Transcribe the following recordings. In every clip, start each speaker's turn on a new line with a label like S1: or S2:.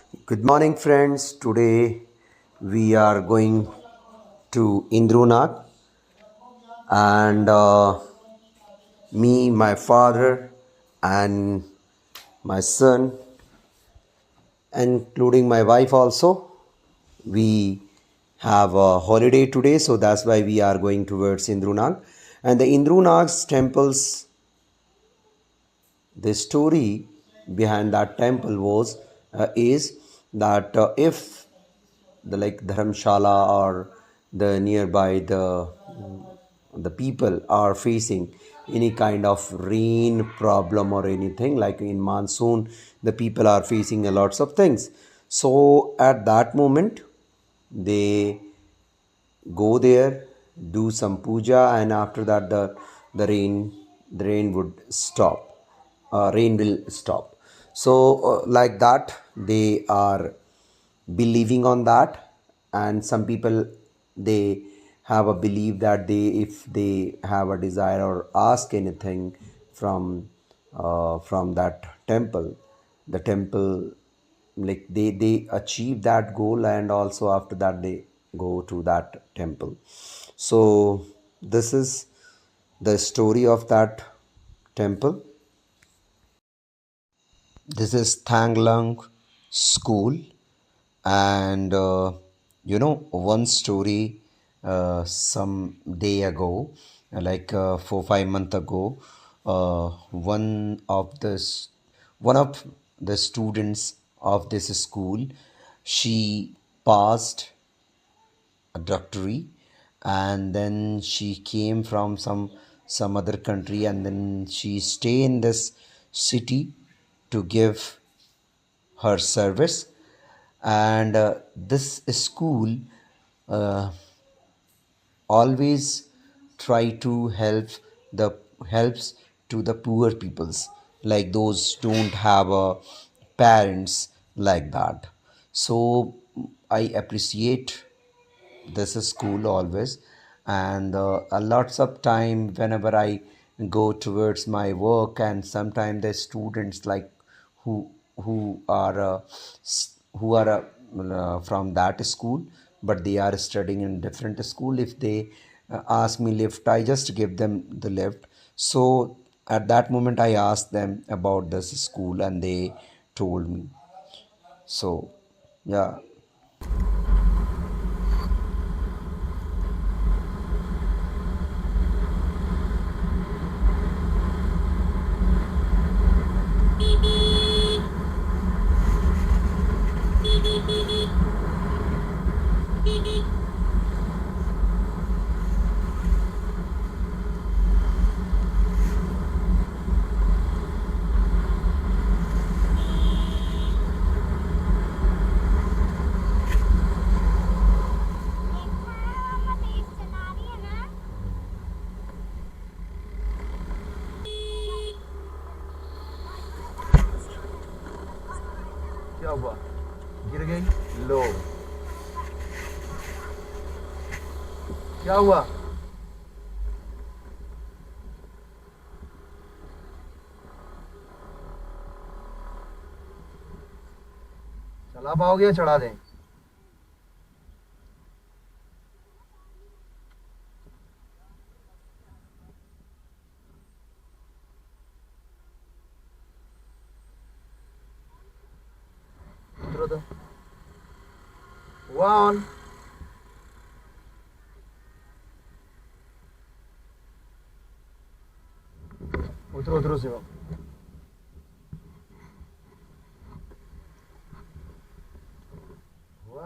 S1: Good morning, friends. Today we are going to Indrunag, and me, my father, and my son, including my wife also. We have a holiday today, so that's why we are going towards Indrunag. And the Indrunag's temples, the story behind that temple was is that if the like dharamshala or the nearby the people are facing any kind of rain problem or anything like in monsoon, the people are facing a lots of things. So at that moment they go there, do some puja, and after that the rain would stop. Rain will stop. So like that they are believing on that, and some people they have a belief that they if they have a desire or ask anything from that temple, the temple like they achieve that goal, and also after that they go to that temple. So this is the story of that temple. This is Thanglang school, and one story some day ago, like 4 5 months ago, one of the students of this school, she passed a doctorate, and then she came from some other country, and then she stay in this city to give her service. And this school uh, always try to the helps to the poor peoples, like those don't have parents like that. So I appreciate this is school always. And a lots of time whenever I go towards my work, and sometimes the students like who who are from that school, but they are studying in different school, if they ask me lift, I just give them the lift. So at that moment I asked them about this school, and they told me. So yeah. क्या हुआ? गिर गई? लो, क्या हुआ? चला पाओगे या चढ़ा दें? उतरो तो। हुआ ऑन? उतरो उतरो शिवम। हुआ?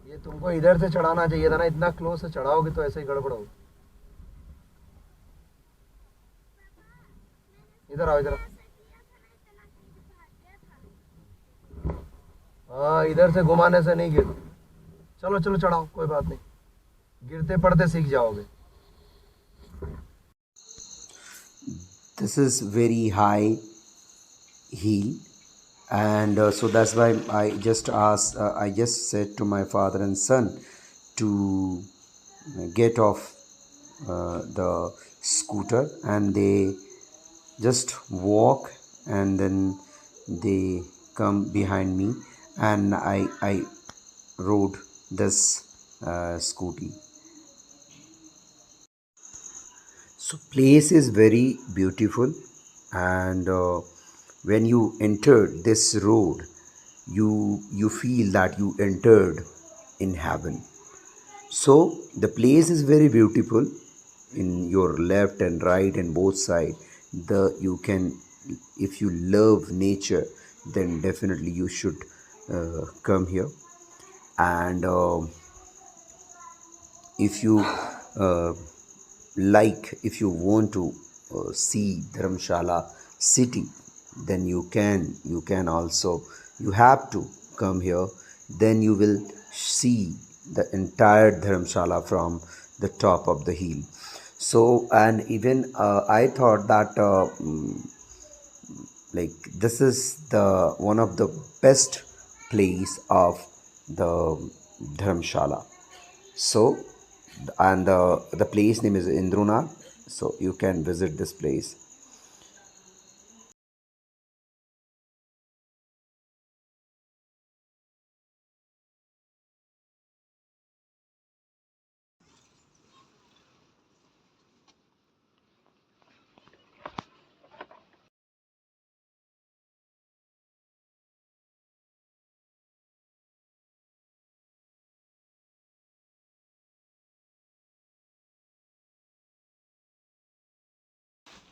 S1: ये तुमको इधर से चढ़ाना चाहिए था ना, इतना क्लोज से चढ़ाओगे तो ऐसे ही गड़बड़ होगी। इधर आओ, इधर आओ। हाँ, इधर से घुमाने से नहीं गिर। चलो चलो चढ़ाओ, कोई बात नहीं, गिरते पड़ते सीख जाओगे। this is very high hill, and so that's why I just said to my father and son to get off the scooter, and they just walk, and then they come behind me, and I rode this scooty. So place is very beautiful, and when you entered this road, you feel that you entered in heaven. So the place is very beautiful in your left and right and both side. The you can, if you love nature, then definitely you should come here. And if you uh, if you want to see Dharamshala city, then you can also, you have to come here. Then you will see the entire Dharamshala from the top of the hill. So, and even I thought that this is the one of the best place of the Dharamshala. So, and the place name is Indrunag, so you can visit this place.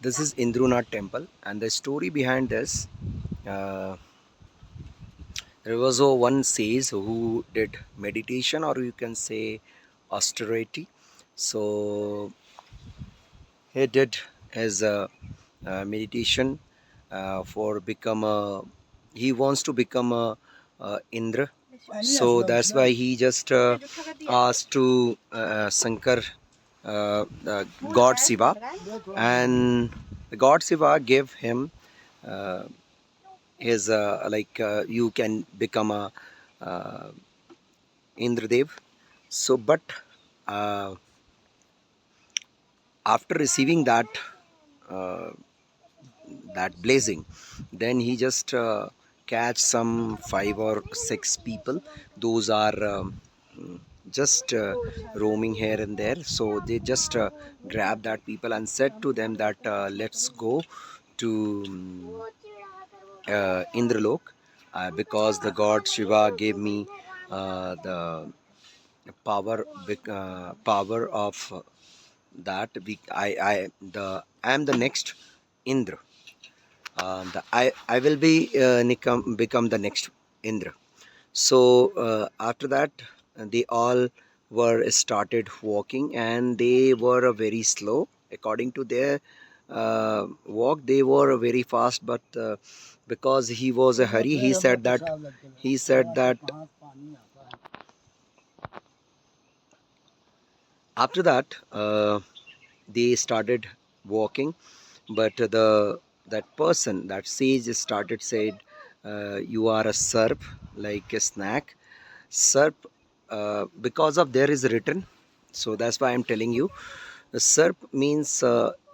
S1: This is Indrunath temple, and the story behind this, uh, there was a one sage who did meditation, or you can say austerity. So he did his meditation for become a. He wants to become a Indra. So that's why he just asked to Shankar, God Shiva, and the God Shiva gave him uh, his you can become a uh, Indradev. So, but uh, after receiving uh, that blazing, then he just catch some 5 or 6 people. Those are just roaming here and there. So they just grab that people and said to them that let's go to Indralok, because the god Shiva gave me the power of that I am the next Indra. I will become the next Indra. So after that, they all were started walking, and they were very slow. According to their walk, they were very fast, but because he was a hurry, he said that after that they started walking, but that person, that sage, started said, you are a serp, like a snack serp, because of there is written. So that's why I'm telling you, the serp means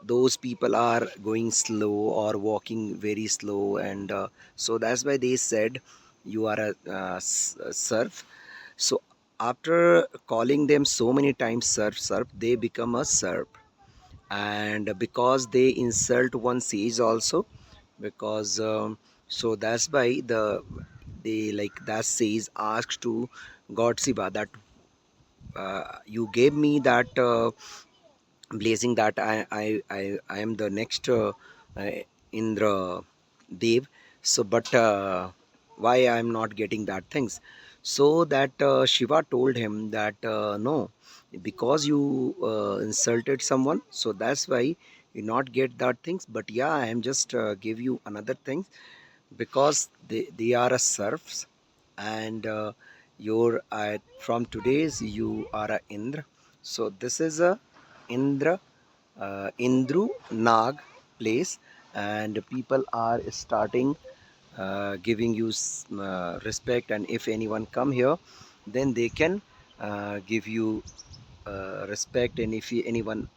S1: those people are going slow or walking very slow, and so that's why they said you are a serp. So after calling them so many times serp serp, they become a serp. And because they insult one sage also, because so that's why they like that sage asked to God Shiva that you gave me that blazing, that I am the next uh, Indra Dev. So, but why I am not getting that things? So that Shiva told him that no, because you insulted someone, so that's why you not get that things. But yeah, I am just give you another thing, because they are a serfs, and your from today's you are a Indra. So this is a Indra Indru Nag place, and people are starting giving you respect, and if anyone come here, then they can give you respect, and if anyone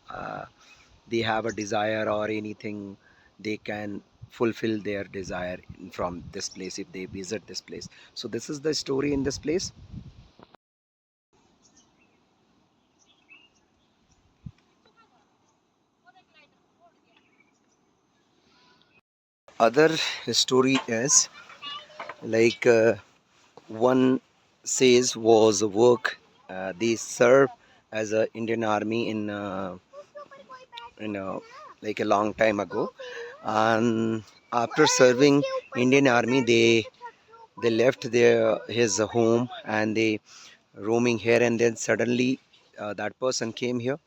S1: they have a desire or anything, they can fulfill their desire from this place if they visit this place. So this is the story in this place. Other story is like one says was a work, they serve as a Indian army in like a long time ago, and after serving Indian army, they left their his home and they roaming here, and then suddenly that person came here,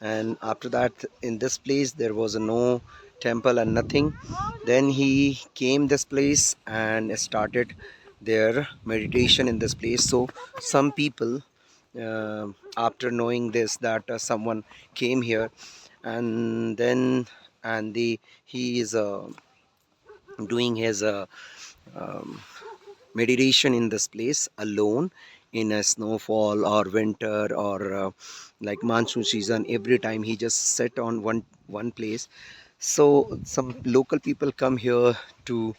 S1: and after that in this place there was no temple and nothing. Then he came this place and started their meditation in this place. So some people, after knowing this, that someone came here, and then and the he is doing his um, meditation in this place alone, in a snowfall or winter or like monsoon season. Every time he just sit on one place. So some local people come here to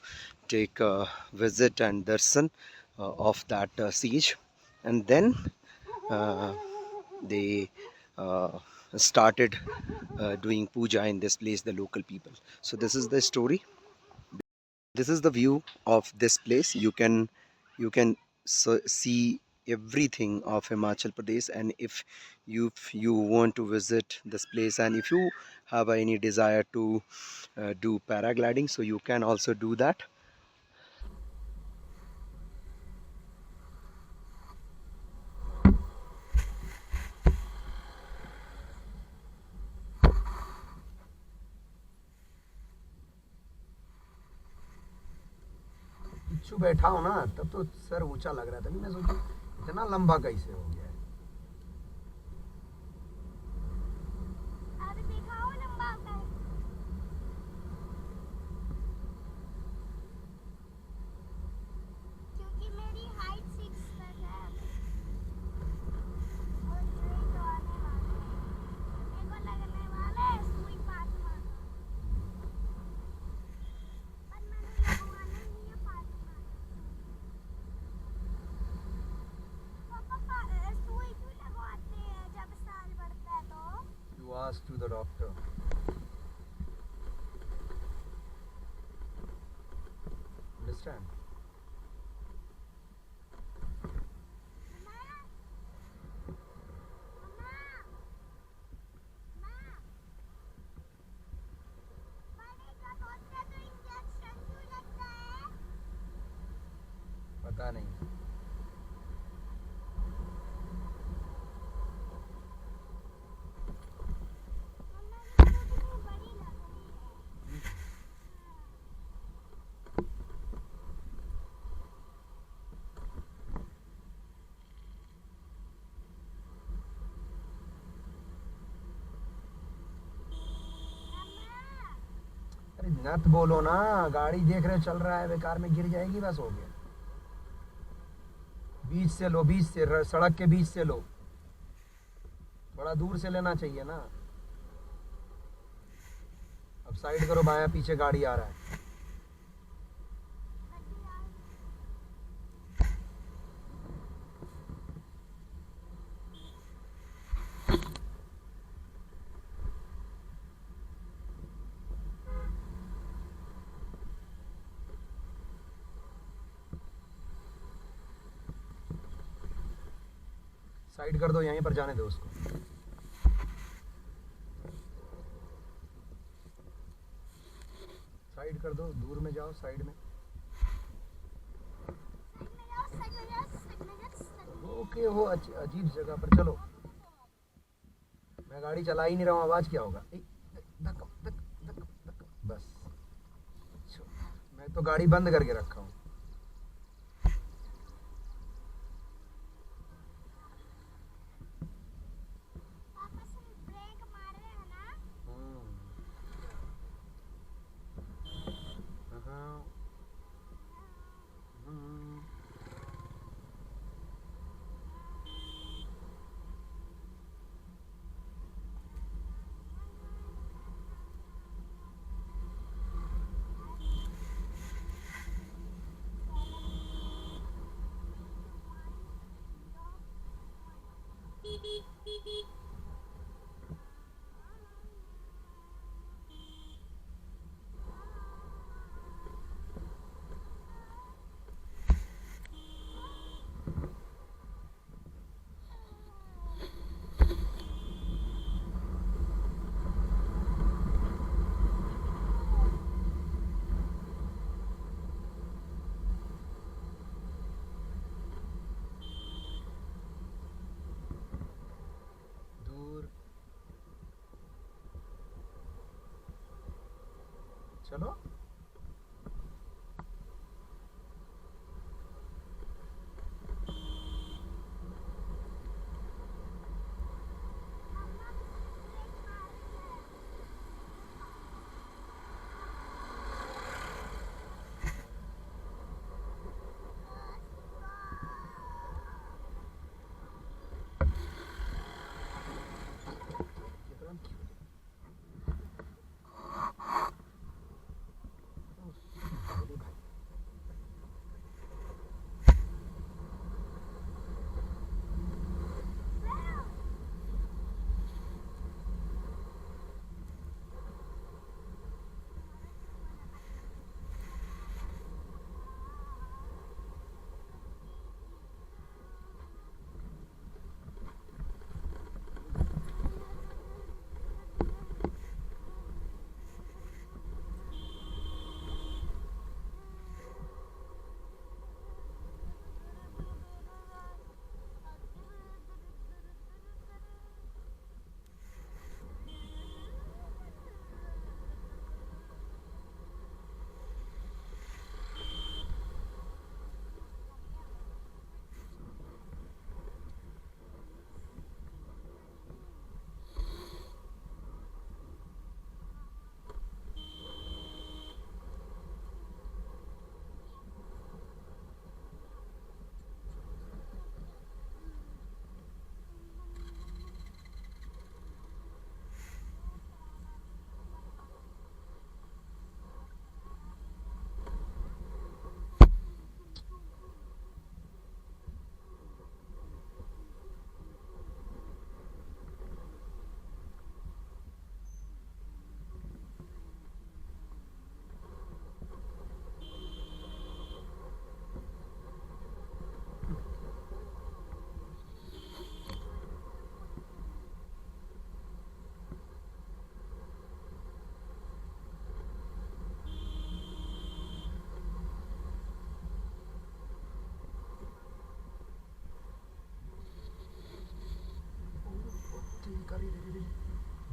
S1: take a visit and darshan of that siege, and then uh, they uh, started doing puja in this place, the local people. So this is the story. This is the view of this place. You can see everything of Himachal Pradesh, and if you want to visit this place, and if you have any desire to do paragliding, so you can also do that.
S2: पिच्छू बैठा हो ना, तब तो sir ऊंचा लग रहा था। नहीं, मैं सोचू इतना लंबा कैसे हो गया है।
S3: अभी देखा हो लंबा होता है, क्योंकि मेरी हाइट 6 तक है और ये तो आने वाले हैं, मेरे को लगने वाला है सुई 5 मार, पर मैंने लगवाना नहीं है 5 मार। पापा सुई क्यों लगवाते हैं जब साल बढ़ता है तो?
S2: You ask to the doctor. Understand?
S3: मम्मा, मम्मा, मम्मा, बड़े जब होते हैं तो इंजेक्शन क्यों लगता है?
S2: पता नहीं।
S3: मम्मा मेरे को कितनी बड़ी लग रही है। मम्मा,
S2: अरे नत बोलो ना, गाड़ी देख रहे चल रहा है, बेकार में गिर जाएगी, बस हो गया। बीच से लो, बीच से, सड़क के बीच से लो, बड़ा दूर से लेना चाहिए ना। अब साइड करो, बायां पीछे गाड़ी आ रहा है।
S3: गड्डी आ रही है।
S2: साइड कर दो, यहीं पर जाने दो उसको। साइड कर दो, दूर में जाओ, साइड में।
S3: साइड में जाओ, साइड में जाओ, साइड में जाओ।
S2: ओके, वो अजीब जगह पर चलो। मैं गाड़ी चला ही नहीं रहा हूँ, आवाज क्या होगा? धक्का, धक्का, धक्का, धक्का, बस। मैं तो गाड़ी बंद करके रखा हूँ।
S3: पापा सिर्फ ब्रेक मार रहे हैं ना?
S2: दूर चलो।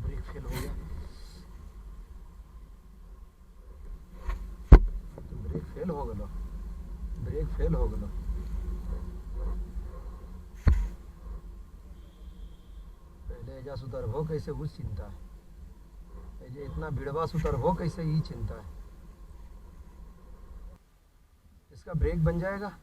S2: ब्रेक फेल हो गया। ब्रेक फेल हो गलो। ब्रेक फेल हो गलो। पहले एजा सुधरबो कैसे कुछ चिंता है। एजे इतना भिड़वा सुधरबो कैसे ही चिंता है। इसका ब्रेक बन जाएगा।